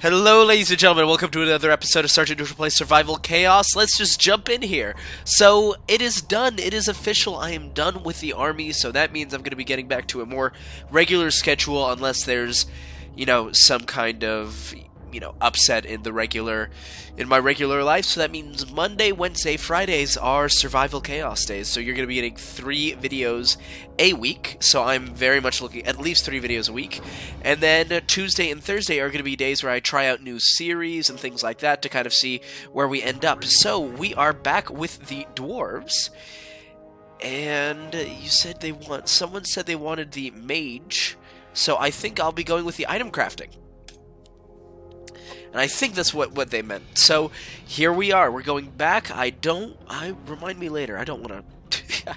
Hello, ladies and gentlemen. Welcome to another episode of Sergeant Neutral Play Survival Chaos. Let's just jump in here. So, it is done. It is official. I am done with the army, so that means I'm going to be getting back to a more regular schedule unless there's, some kind of, upset in my regular life. So that means Monday, Wednesday, Fridays are Survival Chaos days. So you're going to be getting 3 videos a week. So I'm very much looking at least 3 videos a week. And then Tuesday and Thursday are going to be days where I try out new series and things like that to kind of see where we end up. So we are back with the dwarves. And someone said they wanted the mage. So I think I'll be going with the item crafting. And I think that's what they meant. So here we are. We're going back. Remind me later. I don't want to.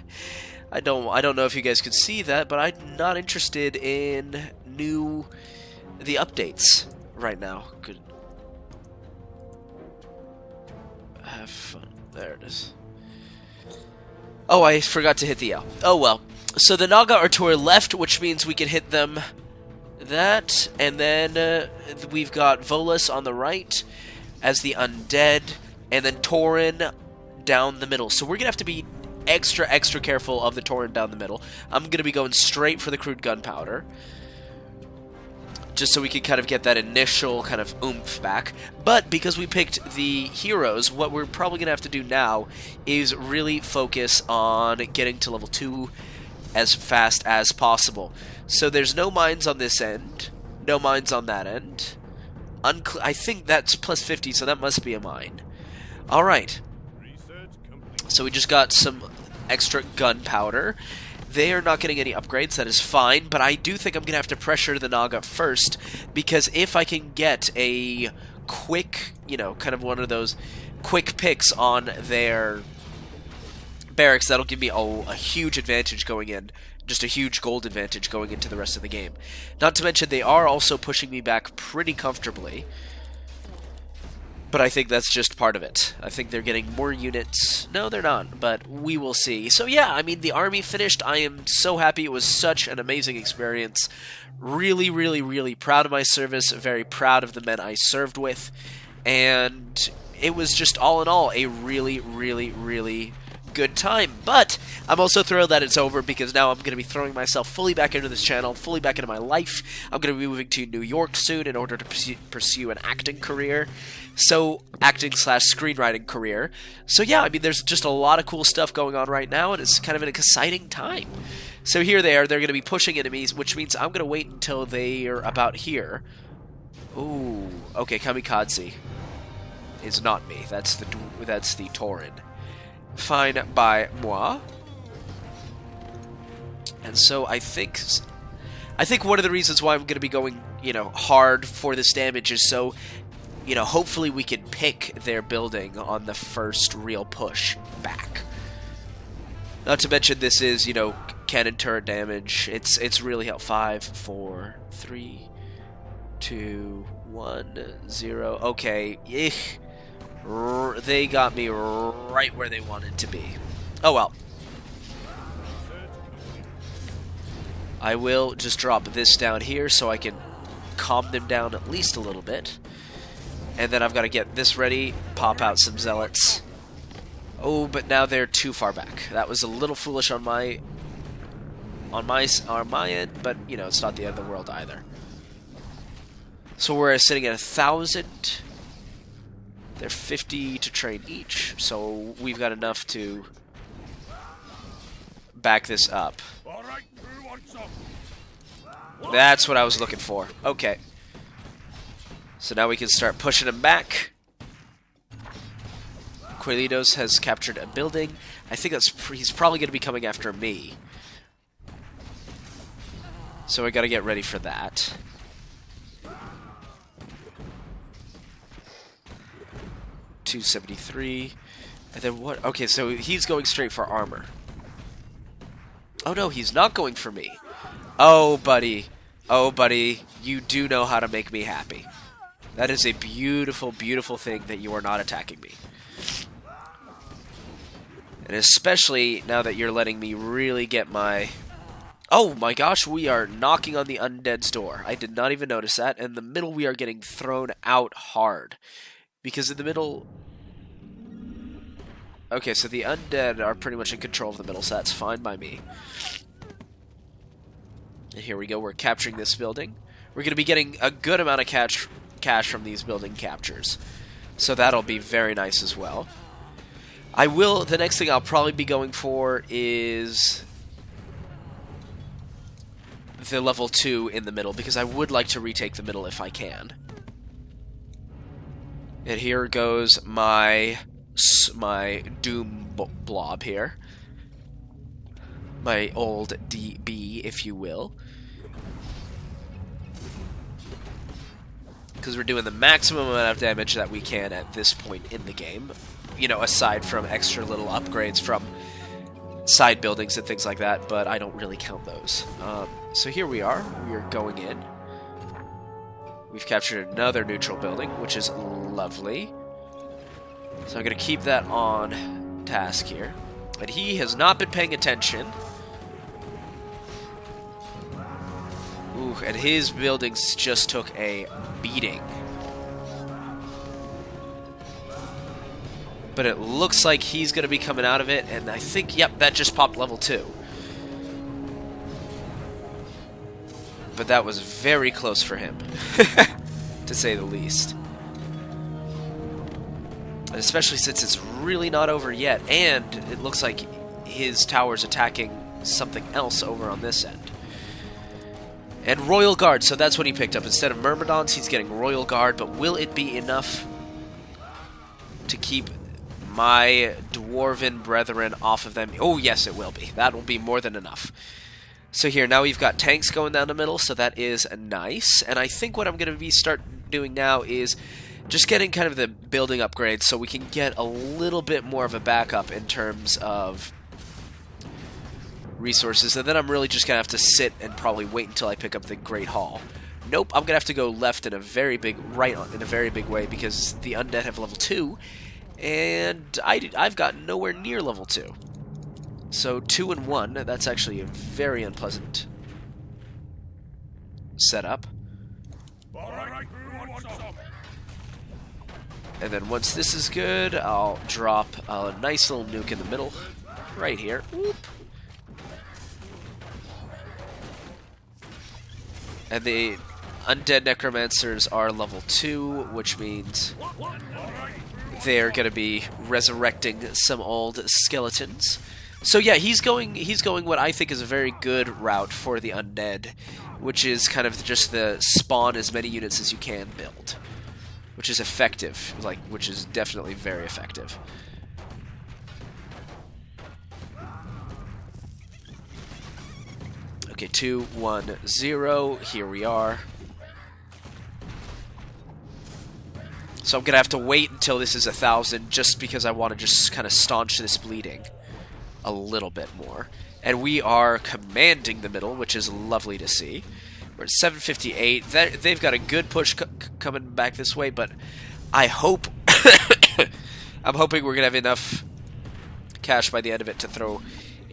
I don't know if you guys could see that, but I'm not interested in the updates right now. Good. Have fun. There it is. Oh, I forgot to hit the L. Oh well. So the Naga are to our left, which means we can hit them. That, and then we've got Volus on the right as the Undead, and then Tauren down the middle. So we're going to have to be extra careful of the Tauren down the middle. I'm going to be going straight for the crude gunpowder, just so we can kind of get that initial kind of oomph back. But because we picked the heroes, what we're probably going to have to do now is really focus on getting to level 2 as fast as possible. So there's no mines on this end, no mines on that end. I think that's plus 50, so that must be a mine. Alright. So we just got some extra gunpowder. They are not getting any upgrades, that is fine, but I do think I'm going to have to pressure the Naga first, because if I can get a quick, kind of one of those quick picks on their barracks, that'll give me a huge advantage going in. Just a huge gold advantage going into the rest of the game. Not to mention, they are also pushing me back pretty comfortably. But I think that's just part of it. I think they're getting more units. No, they're not, but we will see. So yeah, I mean, the army finished. I am so happy. It was such an amazing experience. Really, really, really proud of my service. Very proud of the men I served with. And it was just, all in all, a really, really, really good time. But I'm also thrilled that it's over, because now I'm going to be throwing myself fully back into this channel, fully back into my life. I'm going to be moving to New York soon in order to pursue an acting career. So, acting/screenwriting career. So yeah, I mean, there's just a lot of cool stuff going on right now, and it's kind of an exciting time. So here they are. They're going to be pushing enemies, which means I'm going to wait until they are about here. Ooh, okay, Kamikaze is not me. That's the Tauren. Fine by moi. And so I think one of the reasons why I'm going to be going, hard for this damage is so, hopefully we can pick their building on the first real push back. Not to mention this is, cannon turret damage. It's really helpful. 5, 4, 3, 2, 1, 0. Okay. They got me right where they wanted to be. Oh well. I will just drop this down here so I can calm them down at least a little bit. And then I've got to get this ready, pop out some zealots. Oh, but now they're too far back. That was a little foolish on my end, but it's not the end of the world either. So we're sitting at 1,000. They're 50 to train each, so we've got enough to back this up. That's what I was looking for. Okay. So now we can start pushing them back. Quilidos has captured a building. I think he's probably going to be coming after me. So we got to get ready for that. $273, and then what? Okay, so he's going straight for armor. Oh no, he's not going for me. Oh buddy, you do know how to make me happy. That is a beautiful, beautiful thing that you are not attacking me. And especially now that you're letting me really get my Oh my gosh, we are knocking on the Undead's door. I did not even notice that. In the middle, we are getting thrown out hard. Because in the middle... Okay, so the Undead are pretty much in control of the middle, so that's fine by me. And here we go, we're capturing this building. We're going to be getting a good amount of cash from these building captures. So that'll be very nice as well. The next thing I'll probably be going for is the level 2 in the middle, because I would like to retake the middle if I can. And here goes my Doom blob here. My old DB, if you will. Because we're doing the maximum amount of damage that we can at this point in the game. You know, aside from extra little upgrades from side buildings and things like that, but I don't really count those. So here we are. We are going in. We've captured another neutral building, which is lovely. So I'm going to keep that on task here. And he has not been paying attention. Ooh, and his buildings just took a beating. But it looks like he's going to be coming out of it, and I think, yep, that just popped level 2. But that was very close for him, to say the least. And especially since it's really not over yet, and it looks like his tower's attacking something else over on this end. And Royal Guard, so that's what he picked up. Instead of Myrmidons, he's getting Royal Guard, but will it be enough to keep my Dwarven brethren off of them? Oh, yes, it will be. That will be more than enough. So here, now we've got tanks going down the middle, so that is nice. And I think what I'm going to start doing now is just getting kind of the building upgrades so we can get a little bit more of a backup in terms of resources. And then I'm really just going to have to sit and probably wait until I pick up the Great Hall. Nope, I'm going to have to go left in a very big, in a very big way, because the Undead have level 2, and I've got nowhere near level 2. So 2 and 1, that's actually a very unpleasant setup. And then once this is good, I'll drop a nice little nuke in the middle, right here. Whoop. And the Undead Necromancers are level 2, which means they're going to be resurrecting some old skeletons. So yeah, he's going what I think is a very good route for the Undead, which is kind of just the spawn as many units as you can build, which is effective, which is definitely very effective. Okay, 2, 1, 0. Here we are. So I'm gonna have to wait until this is 1,000, just because I want to just kind of staunch this bleeding a little bit more. And we are commanding the middle, which is lovely to see. We're at 758. They've got a good push coming back this way, but I hope I'm hoping we're gonna have enough cash by the end of it to throw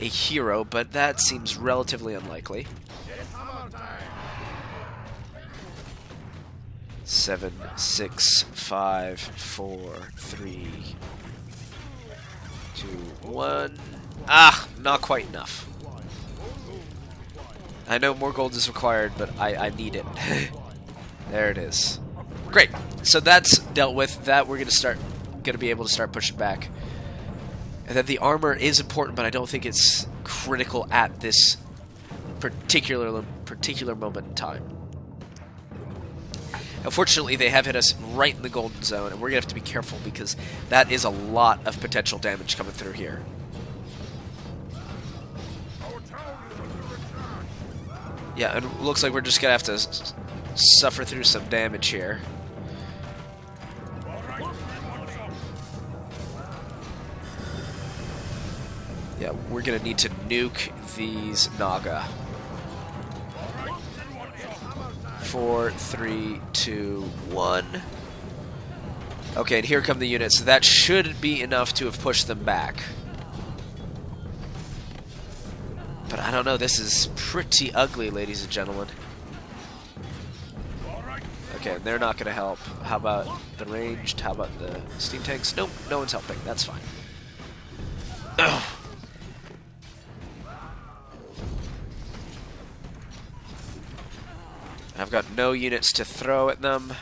a hero, but that seems relatively unlikely. 7, 6, 5, 4, 3, 2, 1. Ah, not quite enough. I know more gold is required, but I need it. There it is. Great. So that's dealt with. That we're gonna be able to start pushing back. And then the armor is important, but I don't think it's critical at this particular moment in time. Unfortunately, they have hit us right in the golden zone, and we're going to have to be careful because that is a lot of potential damage coming through here. Yeah, it looks like we're just going to have to suffer through some damage here. Yeah, we're going to need to nuke these Naga. 4, 3, 2, 1. Okay, and here come the units. So that should be enough to have pushed them back. But I don't know, this is pretty ugly, ladies and gentlemen. Okay, they're not going to help. How about the ranged? How about the steam tanks? Nope, no one's helping. That's fine. Ugh. I've got no units to throw at them.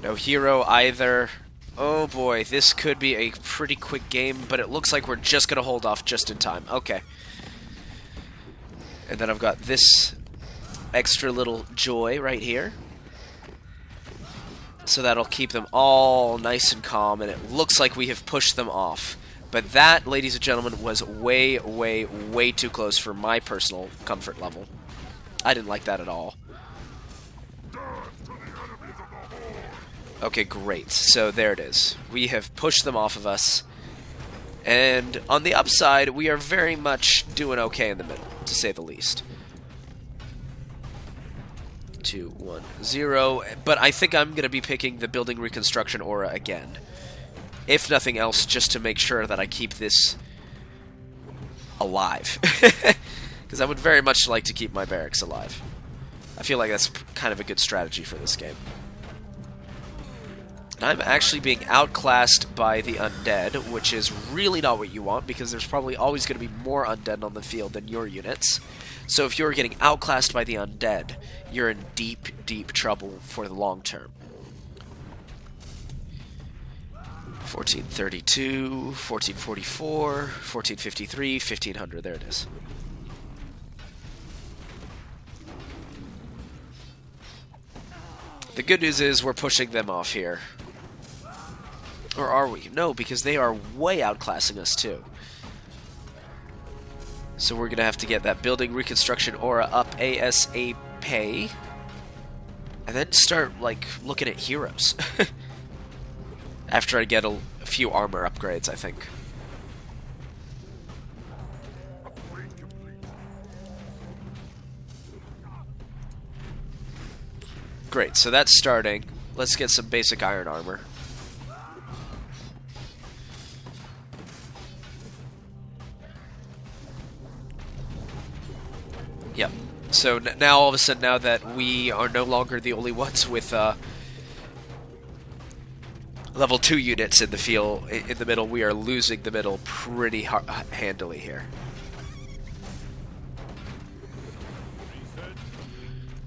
No hero either. Oh boy, this could be a pretty quick game, but it looks like we're just going to hold off just in time. Okay. And then I've got this extra little joy right here. So that'll keep them all nice and calm, and it looks like we have pushed them off. But that, ladies and gentlemen, was way, way, way too close for my personal comfort level. I didn't like that at all. Okay, great. So there it is. We have pushed them off of us. And on the upside, we are very much doing okay in the middle, to say the least. 2, 1, 0. But I think I'm going to be picking the building reconstruction aura again. If nothing else, just to make sure that I keep this alive. Because I would very much like to keep my barracks alive. I feel like that's kind of a good strategy for this game. And I'm actually being outclassed by the undead, which is really not what you want, because there's probably always going to be more undead on the field than your units. So if you're getting outclassed by the undead, you're in deep, deep trouble for the long term. 1432, 1444, 1453, 1500, there it is. The good news is we're pushing them off here. Or are we? No, because they are way outclassing us too. So we're gonna have to get that building reconstruction aura up ASAP. And then start, like, looking at heroes. After I get a few armor upgrades, I think. Great, so that's starting. Let's get some basic iron armor. Yep. So now, all of a sudden, now that we are no longer the only ones with level 2 units in the field, in the middle, we are losing the middle pretty handily here.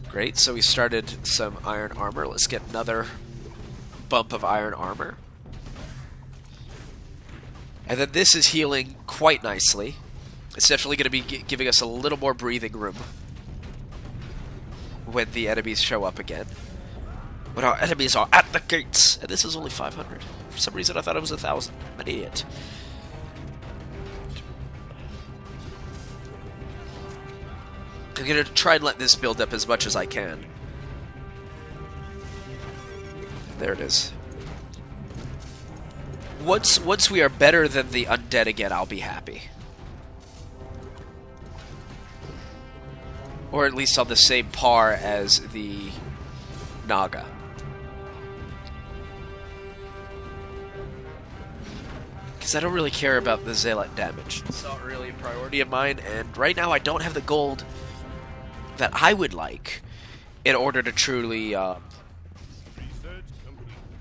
Great, so we started some iron armor. Let's get another bump of iron armor. And then this is healing quite nicely. It's definitely going to be giving us a little more breathing room when the enemies show up again. But our enemies are at the gates, and this is only 500. For some reason I thought it was 1,000. I'm an idiot. I'm going to try and let this build up as much as I can. There it is. Once we are better than the undead again, I'll be happy. Or at least on the same par as the Naga. Because I don't really care about the Zealot damage. It's not really a priority of mine, and right now I don't have the gold that I would like in order to truly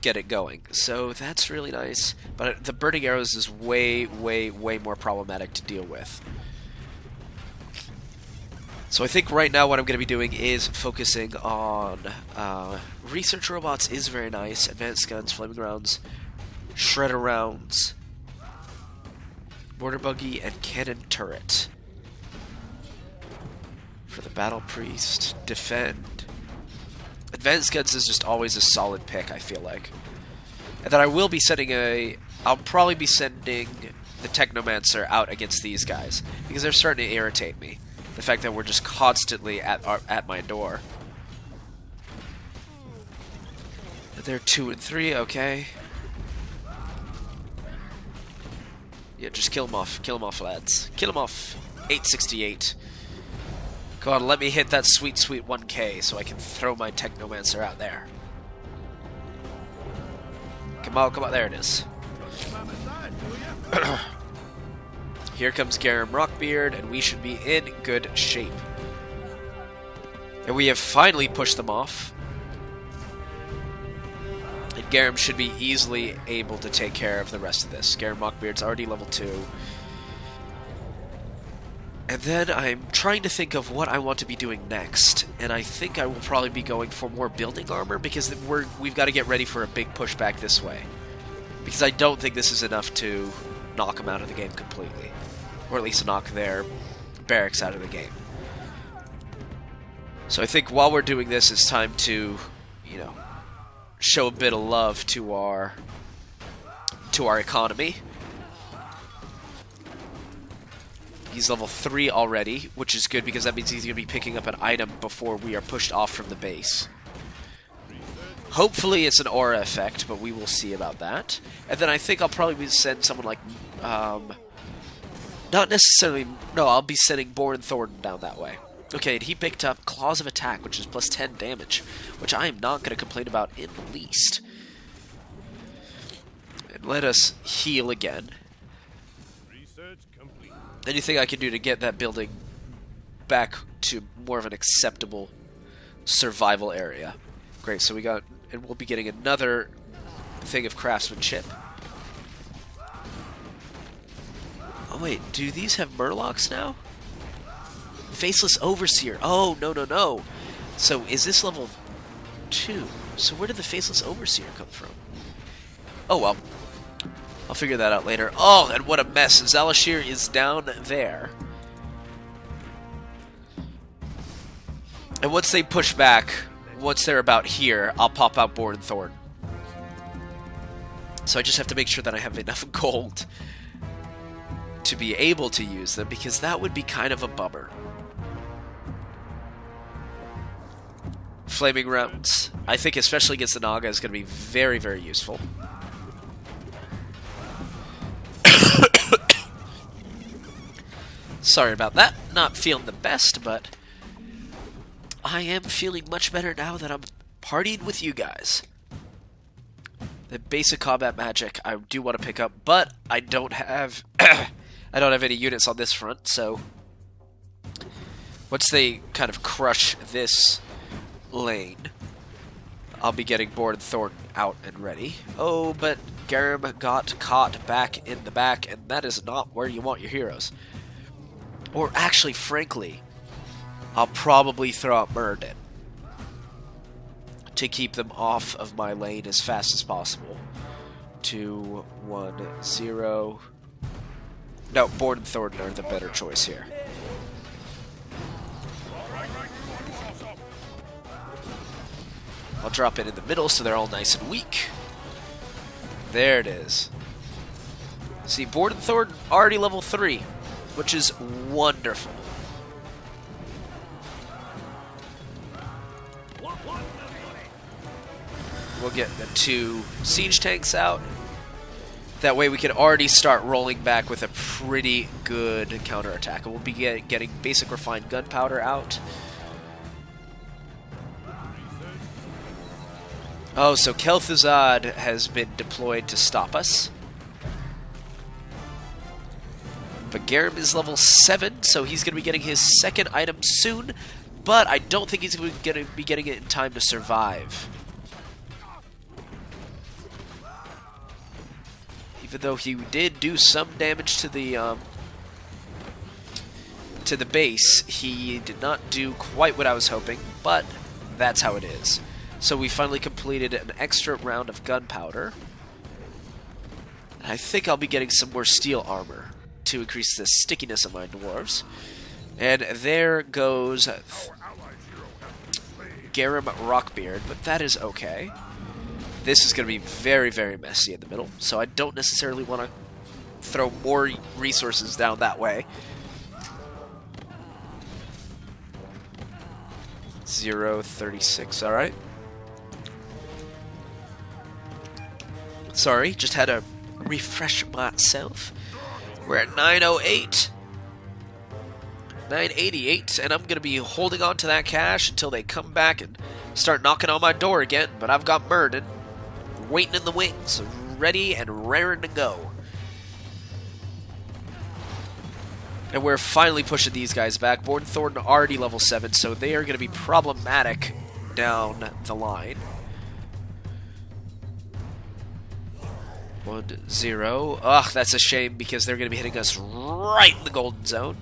get it going. So that's really nice. But the burning arrows is way, way, way more problematic to deal with. So I think right now what I'm going to be doing is focusing on research robots is very nice, advanced guns, flaming rounds, shredder rounds, mortar buggy, and cannon turret. For the battle priest, defend. Advanced guns is just always a solid pick, I feel like. And then I will be sending I'll probably be sending the Technomancer out against these guys, because they're starting to irritate me. The fact that we're just constantly at my door. They're 2 and 3, okay. Yeah, just kill them off, lads. Kill them off. 868. Go on, let me hit that sweet, sweet 1k so I can throw my Technomancer out there. Come on, there it is. Here comes Garum Rockbeard, and we should be in good shape. And we have finally pushed them off. And Garum should be easily able to take care of the rest of this. Garum Rockbeard's already level 2. And then I'm trying to think of what I want to be doing next. And I think I will probably be going for more building armor, because we've got to get ready for a big pushback this way. Because I don't think this is enough to knock them out of the game completely. Or at least knock their barracks out of the game. So I think while we're doing this, it's time to, you know, show a bit of love to our economy. He's level 3 already, which is good because that means he's going to be picking up an item before we are pushed off from the base. Hopefully it's an aura effect, but we will see about that. And then I think I'll probably send someone like, not necessarily, no, I'll be sending Born Thornton down that way. Okay, and he picked up Claws of Attack, which is plus 10 damage, which I am not going to complain about in the least. And let us heal again. Anything I can do to get that building back to more of an acceptable survival area. Great, so we got, and we'll be getting another thing of craftsmanship. Oh wait, do these have murlocs now? Faceless Overseer. Oh, no, no, no. So is this level 2? So where did the Faceless Overseer come from? Oh well. I'll figure that out later. Oh, and what a mess. Zalashir is down there. And once they push back, once they're about here, I'll pop out Born Thorn. So I just have to make sure that I have enough gold to be able to use them, because that would be kind of a bummer. Flaming Rounds. I think especially against the Naga is going to be very, very useful. Sorry about that. Not feeling the best, but I am feeling much better now that I'm partied with you guys. The basic combat magic I do want to pick up, but I don't have I don't have any units on this front, so once they kind of crush this lane, I'll be getting Born Thorn out and ready. Oh, but Garum got caught back in the back, and that is not where you want your heroes. Or actually, frankly, I'll probably throw out Murden to keep them off of my lane as fast as possible. 2, 1, 0. No, Born Thornton are the better choice here. I'll drop it in the middle so they're all nice and weak. There it is. See, Born Thornton already level 3. Which is wonderful. We'll get the 2 siege tanks out. That way we can already start rolling back with a pretty good counterattack. And we'll be getting basic refined gunpowder out. Oh, so Kel'Thuzad has been deployed to stop us. But Garum is level 7, so he's going to be getting his second item soon, but I don't think he's going to be getting it in time to survive. Even though he did do some damage to the base, he did not do quite what I was hoping, but that's how it is. So we finally completed an extra round of gunpowder. I think I'll be getting some more steel armor to increase the stickiness of my dwarves. And there goes Garum Rockbeard, but that is okay. This is going to be very, very messy in the middle, so I don't necessarily want to throw more resources down that way. 0.36, alright. Sorry, just had to refresh myself. We're at 908, 988, and I'm going to be holding on to that cash until they come back and start knocking on my door again. But I've got Murden waiting in the wings, ready and raring to go. And we're finally pushing these guys back. Born Thorn already level 7, so they are going to be problematic down the line. 1-0. Ugh, that's a shame because they're going to be hitting us right in the golden zone.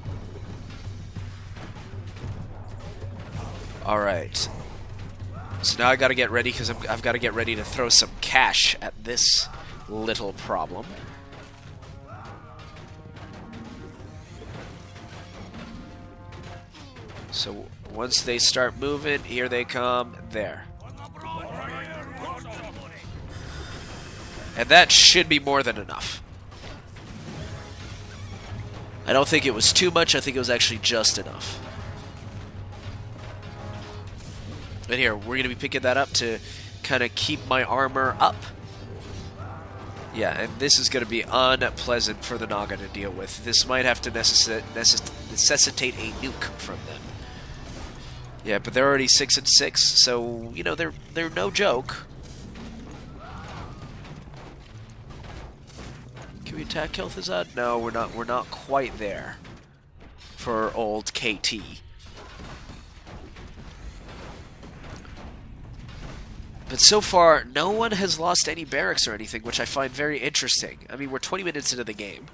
Alright. So now I got to get ready because I've got to get ready to throw some cash at this little problem. So once they start moving, here they come, there. And that should be more than enough. I don't think it was too much, I think it was actually just enough. And here, we're going to be picking that up to kind of keep my armor up. Yeah, and this is going to be unpleasant for the Naga to deal with. This might have to necessitate a nuke from them. Yeah, but they're already 6 and 6, so you know they're no joke. Can we attack Kel'Thuzad? No, we're not. We're not quite there for old KT. But so far, no one has lost any barracks or anything, which I find very interesting. I mean, we're 20 minutes into the game,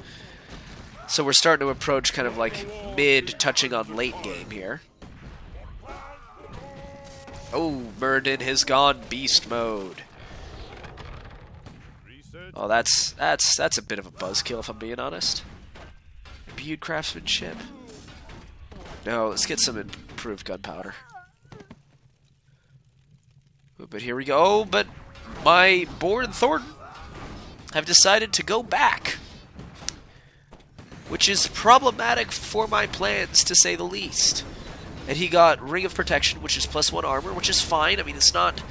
so we're starting to approach kind of like mid, touching on late game here. Oh, Murden has gone beast mode. Oh, that's a bit of a buzzkill if I'm being honest. Imbued craftsmanship. No, let's get some improved gunpowder. But here we go. Oh, but my Born Thornton have decided to go back, which is problematic for my plans, to say the least. And he got Ring of Protection, which is +1 armor, which is fine. I mean, it's not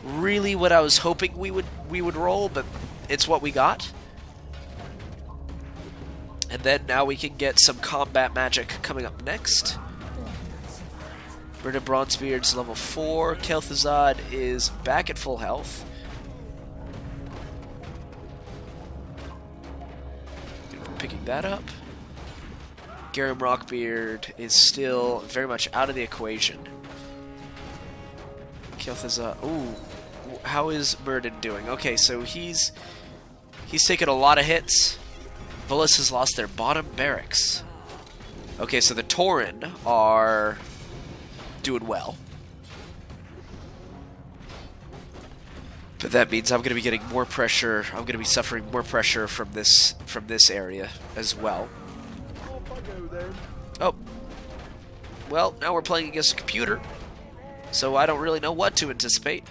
really what I was hoping we would roll, but it's what we got. And then now we can get some combat magic coming up next. Brita Bronzebeard's level 4. Kel'Thuzad is back at full health. Picking that up. Garum Rockbeard is still very much out of the equation. Kel'Thuzad. Ooh, how is Murden doing? Okay, so he's taken a lot of hits. Vullis has lost their bottom barracks. Okay, so the Tauren are doing well. But that means I'm going to be getting more pressure. I'm going to be suffering more pressure from this area as well. Oh. Well, now we're playing against a computer, so I don't really know what to anticipate.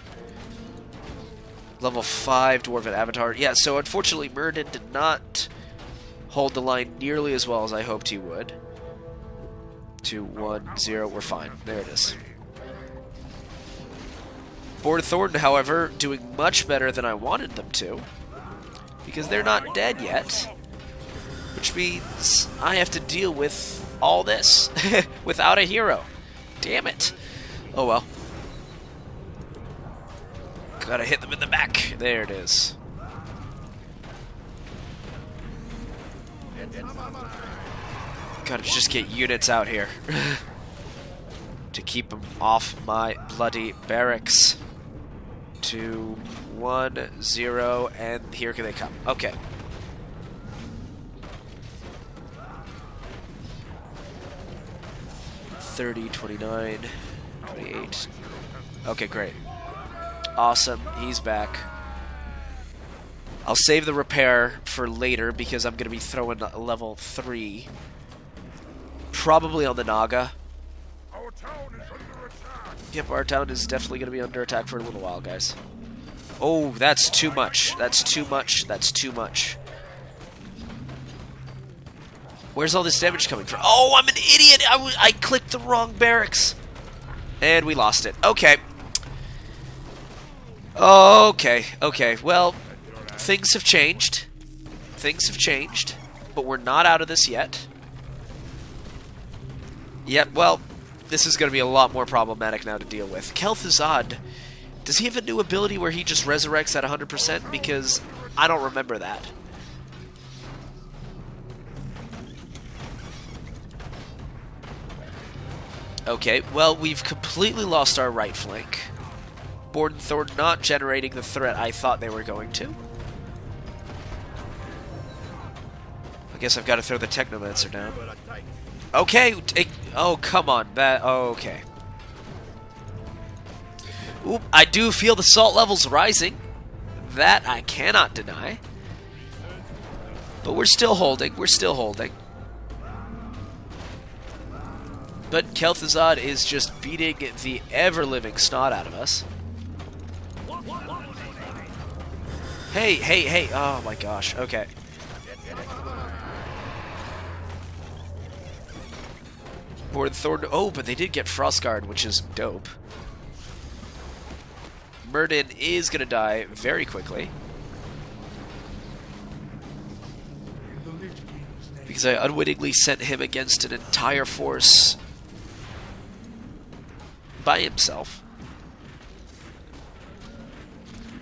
Level 5 Dwarven Avatar. Yeah, so unfortunately Murden did not hold the line nearly as well as I hoped he would. 2-1-0, we're fine. There it is. Born Thornton, however, doing much better than I wanted them to, because they're not dead yet, which means I have to deal with all this without a hero. Damn it. Oh well. Gotta hit them in the back. There it is. Gotta just get units out here to keep them off my bloody barracks. 2-1-0, and here they come. Okay. $30, $29, $28. Okay, great. Awesome, he's back. I'll save the repair for later because I'm going to be throwing a level 3. Probably on the Naga. Our town is under attack. Yep, our town is definitely going to be under attack for a little while, guys. Oh, that's too much. That's too much. That's too much. Where's all this damage coming from? Oh, I'm an idiot! I clicked the wrong barracks. And we lost it. Okay. Okay, okay. Well, things have changed. Things have changed. But we're not out of this yet. Yep, well, this is going to be a lot more problematic now to deal with. Kel'Thuzad, does he have a new ability where he just resurrects at 100%? Because I don't remember that. Okay, well, we've completely lost our right flank. Borden Thorn not generating the threat I thought they were going to. I guess I've got to throw the Technomancer down. Okay, oh, come on. Okay. Oop, I do feel the salt levels rising. That I cannot deny. But we're still holding. We're still holding. But Kel'Thuzad is just beating the ever-living snot out of us. Hey, hey, hey. Oh my gosh. Okay. Borden Thorn. Oh, but they did get Frostguard, which is dope. Murden is going to die very quickly. Because I unwittingly sent him against an entire force by himself.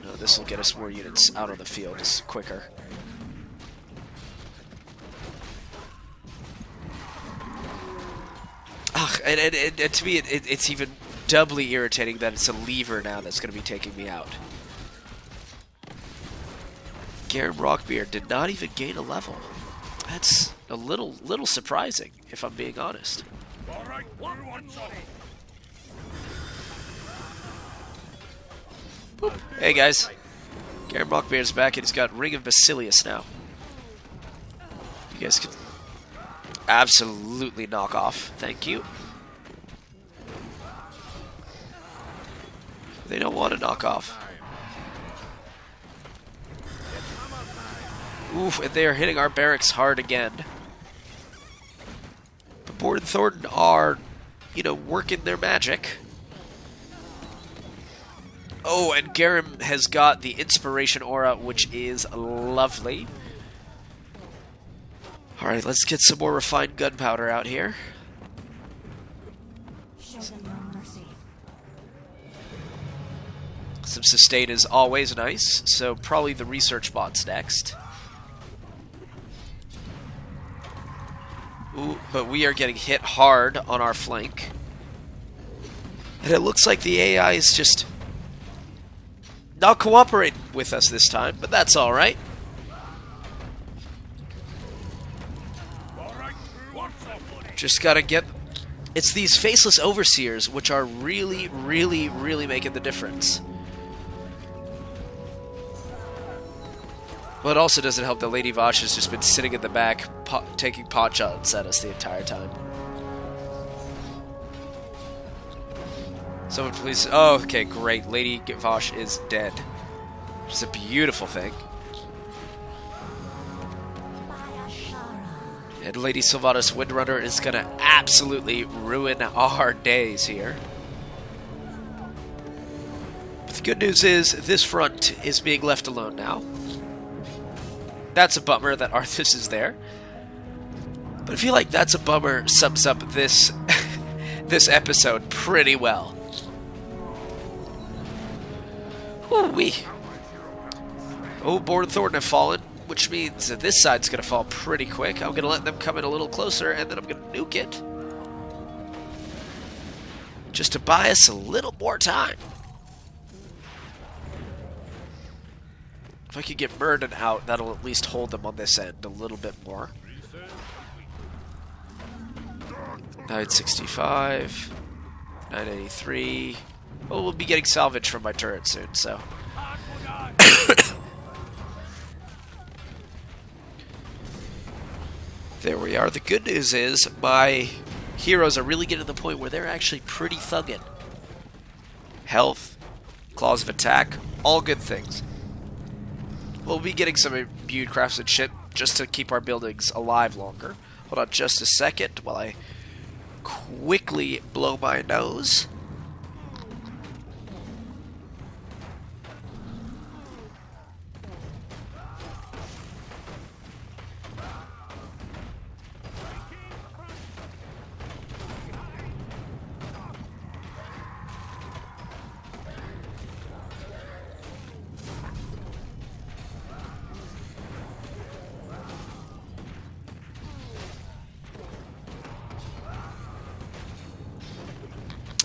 No, this will get us more units out on the field just quicker. Ugh, and to me, it's even doubly irritating that it's a lever now that's going to be taking me out. Garen Rockbeard did not even gain a level. That's a little surprising, if I'm being honest. All right, one wants on. Boop. Hey guys, Garen Rockbeard's back and he's got Ring of Basilius now. You guys can absolutely knock off. Thank you. They don't want to knock off. Oof, and they are hitting our barracks hard again. But Borden Thornton are, you know, working their magic. Oh, and Garum has got the Inspiration Aura, which is lovely. Alright, let's get some more refined gunpowder out here. Some sustain is always nice, so probably the research bot's next. Ooh, but we are getting hit hard on our flank. And it looks like the AI is just not cooperating with us this time, but that's alright. Just gotta get... It's these faceless overseers which are really making the difference. Well, it also doesn't help that Lady Vosh has just been sitting in the back, taking pot shots at us the entire time. Someone please... Oh, okay, great. Lady Vosh is dead. Which is a beautiful thing. And Lady Sylvanas Windrunner is going to absolutely ruin our days here. But the good news is, this front is being left alone now. That's a bummer that Arthas is there. But I feel like that's a bummer sums up this this episode pretty well. Ooh-wee. Oh, Borden Thornton have fallen, which means that this side's going to fall pretty quick. I'm going to let them come in a little closer, and then I'm going to nuke it. Just to buy us a little more time. If I could get Murden out, that'll at least hold them on this end a little bit more. 965, 983. Well, we'll be getting salvage from my turret soon, so. There we are. The good news is my heroes are really getting to the point where they're actually pretty thugging. Health, claws of attack, all good things. We'll be getting some imbued craftsman shit just to keep our buildings alive longer. Hold on just a second while I quickly blow my nose.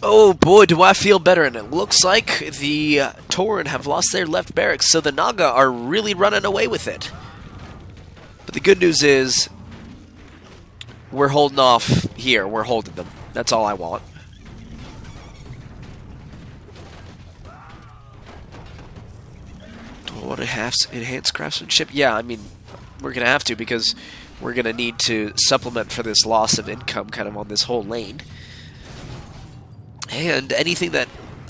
Oh boy, do I feel better, and it looks like the Tauren have lost their left barracks, so the Naga are really running away with it. But the good news is, we're holding off here. We're holding them. That's all I want. Do I want to have enhanced craftsmanship? Yeah, I mean, we're going to have to, because we're going to need to supplement for this loss of income kind of on this whole lane. And anything that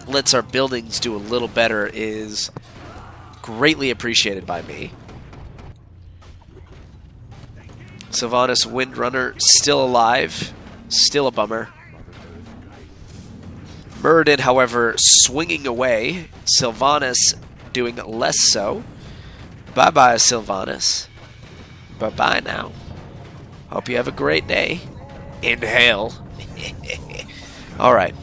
lets our buildings do a little better is greatly appreciated by me. Sylvanas Windrunner still alive. Still a bummer. Muradin, however, swinging away. Sylvanas doing less so. Bye-bye, Sylvanas. Bye-bye now. Hope you have a great day. Inhale. Alright.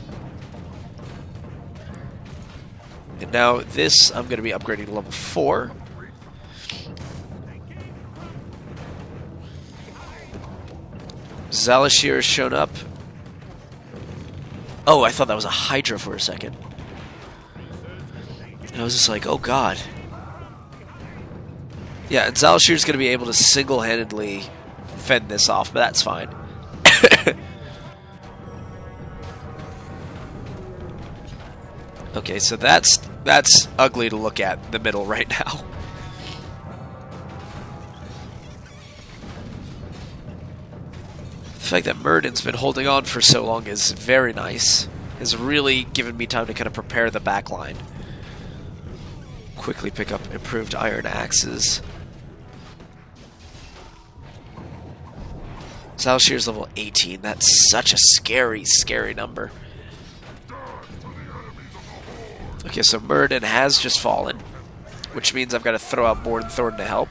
And now this, I'm going to be upgrading to level 4. Zalashir has shown up. Oh, I thought that was a Hydra for a second. And I was just like, oh god. Yeah, and Zalashir's going to be able to single-handedly fend this off, but that's fine. Okay, so that's ugly to look at in the middle right now. The fact that Muradin's been holding on for so long is very nice. Has really given me time to kind of prepare the backline. Quickly pick up improved iron axes. Zalashir's level 18. That's such a scary, scary number. Okay, so Muradin has just fallen, which means I've got to throw out Born Thorn to help.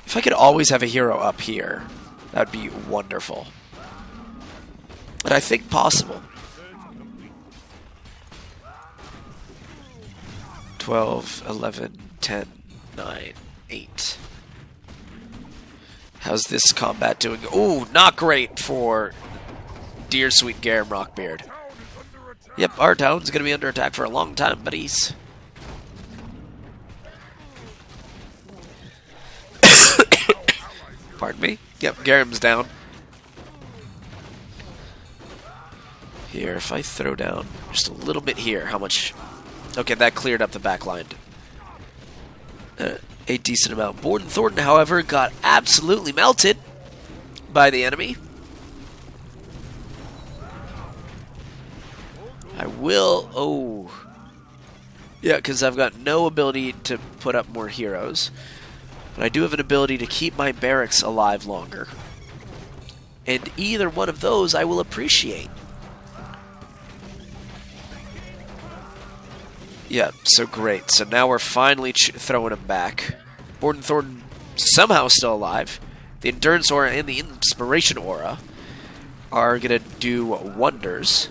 If I could always have a hero up here, that would be wonderful. But I think possible. 12, 11, 10, 9, 8. How's this combat doing? Ooh, not great for dear sweet Garum Rockbeard. Yep, our town's going to be under attack for a long time, buddies. Pardon me. Yep, Garum's down. Here, if I throw down just a little bit here, how much... Okay, that cleared up the back line. A decent amount. Born Thornton, however, got absolutely melted by the enemy. I will... Oh. Yeah, because I've got no ability to put up more heroes. But I do have an ability to keep my barracks alive longer. And either one of those I will appreciate. Yeah, so great. So now we're finally throwing him back. Born Thornton somehow still alive. The Endurance Aura and the Inspiration Aura are going to do wonders.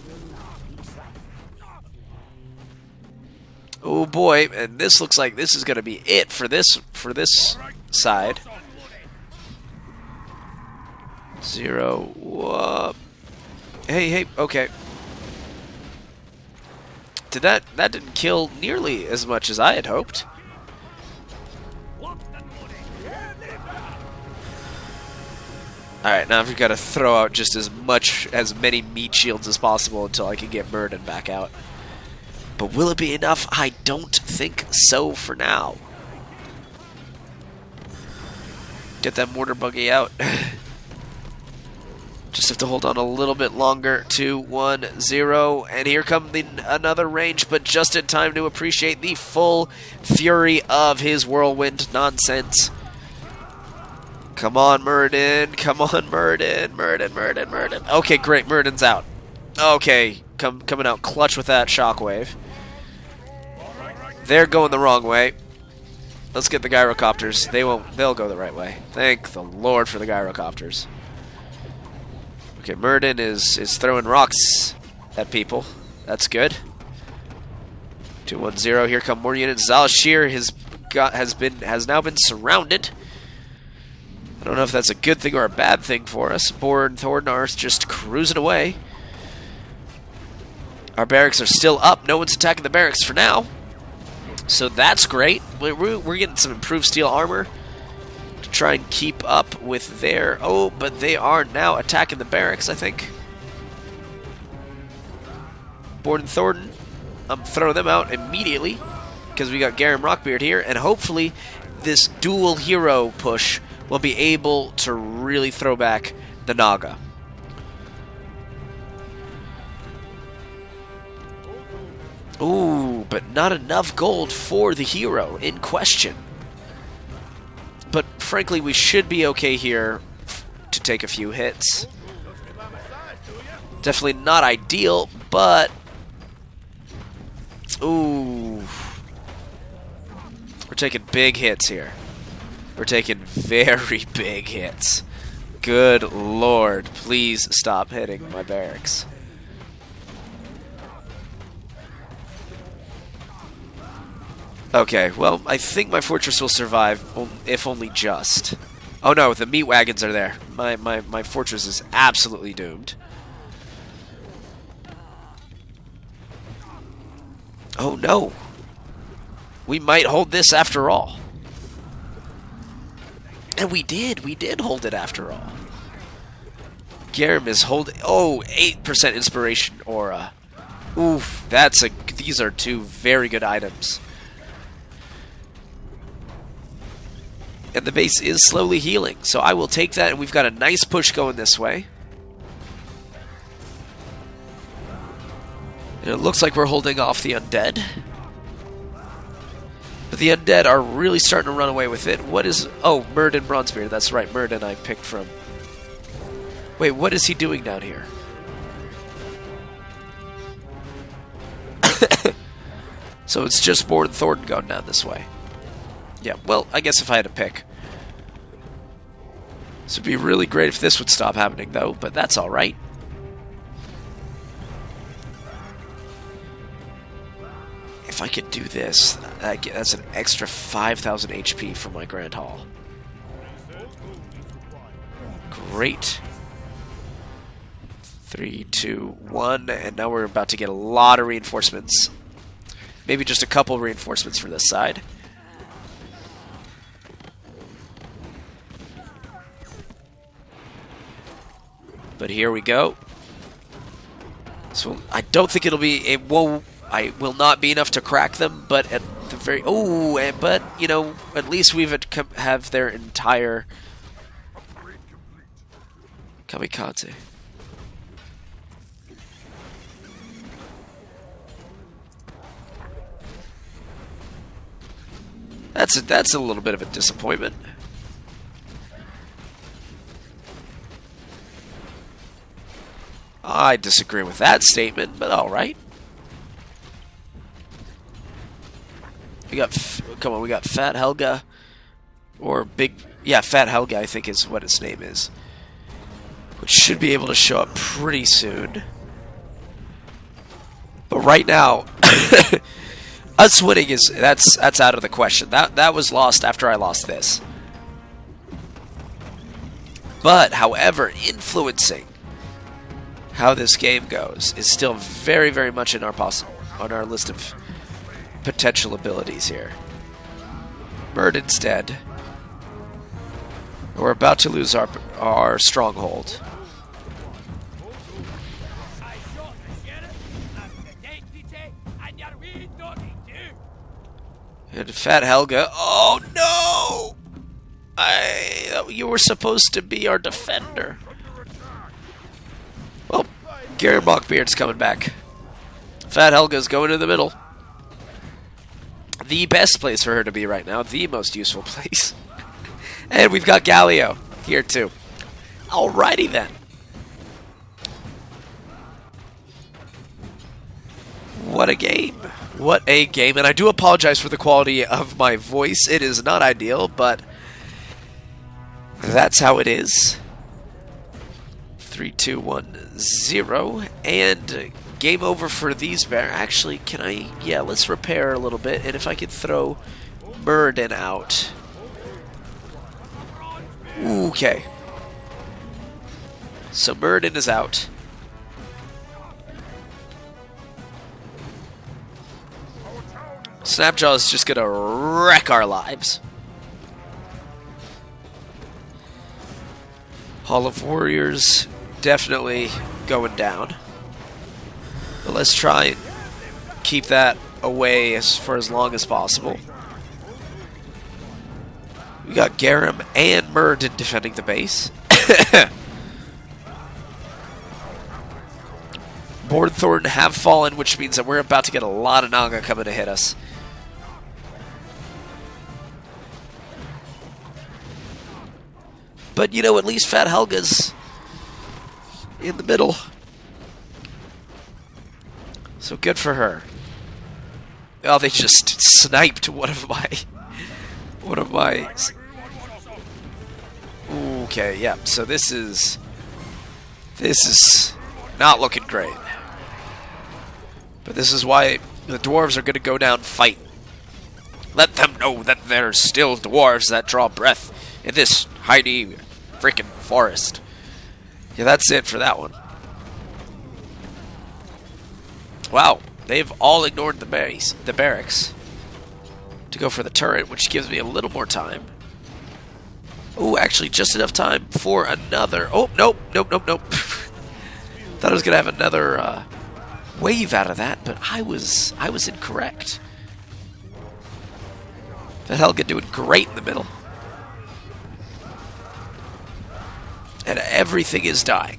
Oh boy, and this looks like this is going to be it for this side. 0. Whoop. Hey, okay. That didn't kill nearly as much as I had hoped. Alright, now I've got to throw out just as many meat shields as possible until I can get Muradin back out. But will it be enough? I don't think so for now. Get that mortar buggy out. Just have to hold on a little bit longer. 2, 1, 0. And here comes another range, but just in time to appreciate the full fury of his whirlwind nonsense. Come on, Muradin. Come on, Muradin. Muradin. Okay, great. Muradin's out. Okay, coming out clutch with that shockwave. They're going the wrong way. Let's get the gyrocopters. They'll go the right way. Thank the Lord for the gyrocopters. Okay, Muradin is throwing rocks at people. That's good. 2-1-0. Here come more units. Zalashir has now been surrounded. I don't know if that's a good thing or a bad thing for us. Born Thornarth just cruising away. Our barracks are still up. No one's attacking the barracks for now. So that's great. We're getting some improved steel armor to try and keep up with their... Oh, but they are now attacking the barracks, I think. Borden Thornton. I'm throwing them out immediately because we got Garam Rockbeard here, and hopefully this dual hero push will be able to really throw back the Naga. Ooh, but not enough gold for the hero in question. But frankly, we should be okay here to take a few hits. Definitely not ideal, but... Ooh. We're taking big hits here. We're taking very big hits. Good lord, please stop hitting my barracks. Okay, well, I think my fortress will survive, if only just. Oh no, the meat wagons are there. My fortress is absolutely doomed. Oh no. We might hold this after all. And we did hold it after all. Garam is holding, 8% inspiration aura. Oof, these are two very good items. And the base is slowly healing, so I will take that, and we've got a nice push going this way. And it looks like we're holding off the Undead. But the Undead are really starting to run away with it. What is... Oh, Murden Bronzebeard. That's right, Murden I picked from. Wait, what is he doing down here? So it's just Borden Thornton going down this way. Yeah, well, I guess if I had to pick. This would be really great if this would stop happening, though, but that's alright. If I could do this, that's an extra 5,000 HP for my Grand Hall. Great. 3, 2, 1, and now we're about to get a lot of reinforcements. Maybe just a couple reinforcements for this side. But here we go. So I don't think it'll be... I will not be enough to crack them, but at the very... Oh, but, you know, at least we've have their entire... Kamikaze. That's a little bit of a disappointment. I disagree with that statement, but alright. We got Fat Helga, or Fat Helga I think is what its name is, which should be able to show up pretty soon. But right now, us winning that's out of the question. That was lost after I lost this. But however, influencing how this game goes is still very, very much on our list of potential abilities here. Murden's dead. We're about to lose our stronghold. And Fat Helga. Oh no! You were supposed to be our defender. Well, Gary Mockbeard's coming back. Fat Helga's going in the middle. The best place for her to be right now. The most useful place. And we've got Galio here too. Alrighty then. What a game. What a game. And I do apologize for the quality of my voice. It is not ideal, but that's how it is. 3, 2, 1, 0. And game over for these bear. Actually, can I... Yeah, let's repair a little bit. And if I could throw Murden out. Okay. So Murden is out. Snapjaw is just gonna wreck our lives. Hall of Warriors definitely going down. But let's try and keep that away for as long as possible. We got Garum and Murden defending the base. Board Thorn have fallen, which means that we're about to get a lot of Naga coming to hit us. But, you know, at least Fat Helga's in the middle. So good for her. Oh, they just sniped one of my... Okay, yeah, so this is not looking great. But this is why the dwarves are going to go down fight. Let them know that there's still dwarves that draw breath in this Heidi freaking forest. Yeah, that's it for that one. Wow, they've all ignored the barracks to go for the turret, which gives me a little more time. Oh, actually, just enough time for another. Oh, nope. Thought I was gonna have another wave out of that, but I was incorrect. That Helga doing great in the middle. And everything is dying.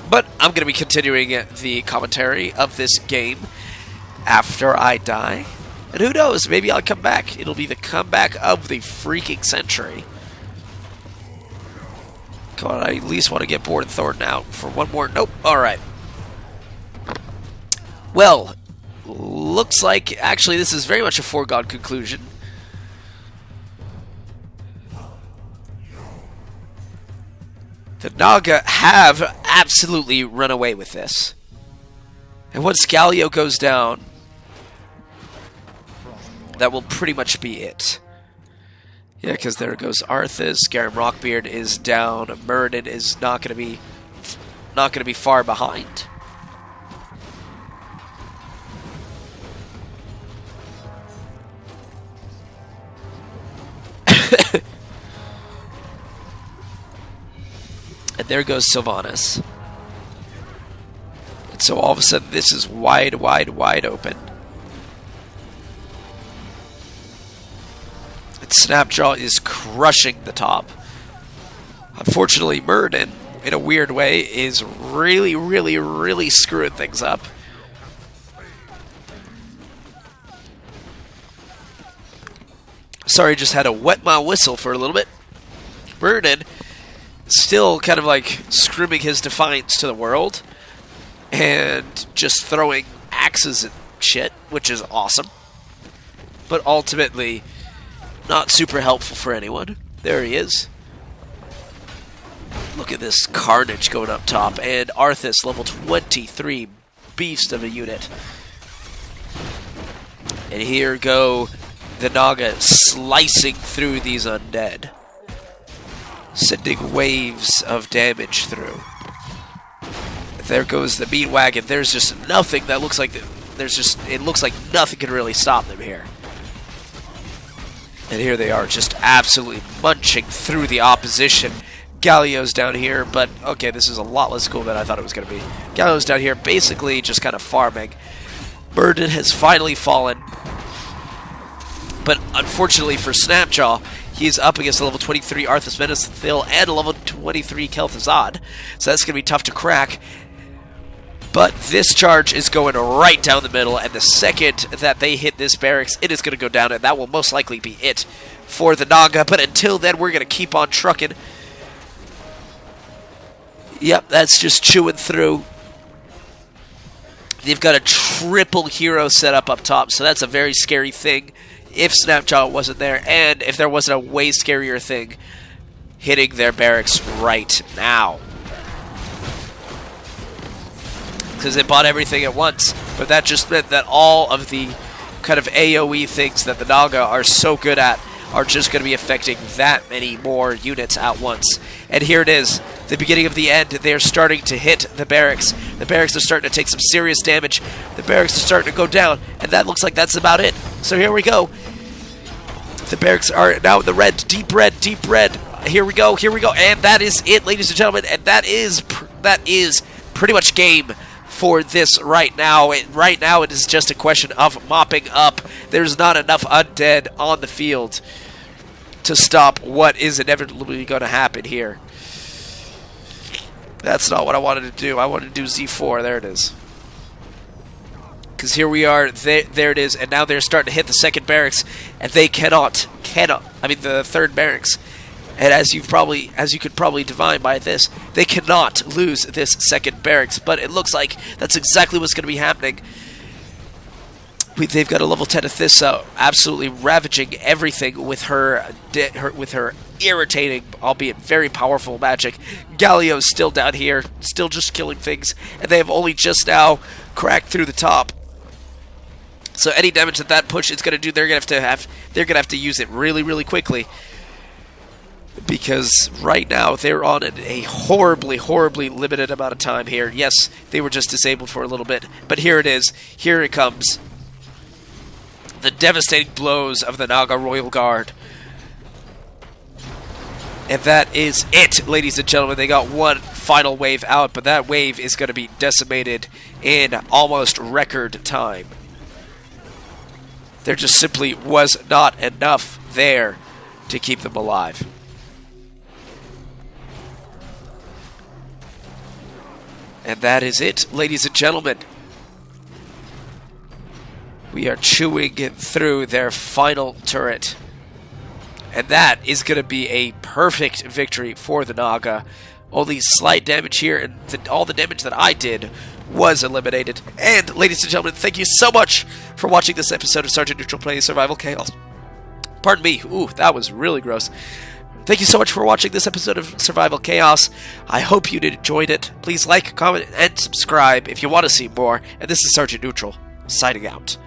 But I'm going to be continuing the commentary of this game after I die. And who knows, maybe I'll come back. It'll be the comeback of the freaking century. Come on, I at least want to get Board Thorn out for one more. Nope. Alright. Well, looks like actually this is very much a foregone conclusion. The Naga have absolutely run away with this. And once Scaly goes down, that will pretty much be it. Yeah, because there goes Arthas. Garum Rockbeard is down. Murden is not going to be far behind. And there goes Sylvanas. And so all of a sudden this is wide open. And Snapjaw is crushing the top. Unfortunately, Murden, in a weird way, is really screwing things up. Sorry, just had to wet my whistle for a little bit. Murden still kind of like screaming his defiance to the world and just throwing axes and shit, which is awesome. But ultimately, not super helpful for anyone. There he is. Look at this carnage going up top. And Arthas, level 23, beast of a unit. And here go the Naga slicing through these undead, sending waves of damage through. There goes the meat wagon. There's just nothing that looks like it looks like nothing can really stop them here. And here they are, just absolutely munching through the opposition. Galio's down here, but okay, this is a lot less cool than I thought it was going to be. Galio's down here, basically just kind of farming. Murden has finally fallen, but unfortunately for Snapjaw, he's up against a level 23 Arthas Menethil and a level 23 Kel'Thuzad, so that's going to be tough to crack. But this charge is going right down the middle, and the second that they hit this barracks, it is going to go down, and that will most likely be it for the Naga. But until then, we're going to keep on trucking. Yep, that's just chewing through. They've got a triple hero set up top, so that's a very scary thing if Snapjaw wasn't there, and if there wasn't a way scarier thing hitting their barracks right now. Because they bought everything at once, but that just meant that all of the kind of AoE things that the Naga are so good at are just going to be affecting that many more units at once. And here it is, the beginning of the end. They're starting to hit the barracks. The barracks are starting to take some serious damage. The barracks are starting to go down, and that looks like that's about it. So here we go. The barracks are now in the red, deep red, deep red. Here we go, and that is it, ladies and gentlemen, and that is pretty much game for this right now. Right now it is just a question of mopping up. There's not enough undead on the field to stop what is inevitably going to happen here. That's not what I wanted to do. I wanted to do Z4. There it is. Because here we are. There it is. And now they're starting to hit the second barracks. And they cannot. I mean, the third barracks. And as you could probably divine by this, they cannot lose this second barracks. But it looks like that's exactly what's going to be happening. They've got a level 10 Athissa absolutely ravaging everything with her irritating, albeit very powerful magic. Galio's still down here, still just killing things, and they have only just now cracked through the top. So any damage that push is going to do, they're going to have to use it really, really quickly. Because right now they're on a horribly, horribly limited amount of time here. Yes, they were just disabled for a little bit, but here it is. Here it comes. The devastating blows of the Naga Royal Guard. And that is it, ladies and gentlemen. They got one final wave out, but that wave is going to be decimated in almost record time. There just simply was not enough there to keep them alive. And that is it, ladies and gentlemen. We are chewing through their final turret. And that is going to be a perfect victory for the Naga. Only slight damage here, and all the damage that I did was eliminated. And, ladies and gentlemen, thank you so much for watching this episode of Sergeant Neutral playing Survival Chaos. Pardon me. Ooh, that was really gross. Thank you so much for watching this episode of Survival Chaos. I hope you enjoyed it. Please like, comment, and subscribe if you want to see more. And this is Sergeant Neutral, signing out.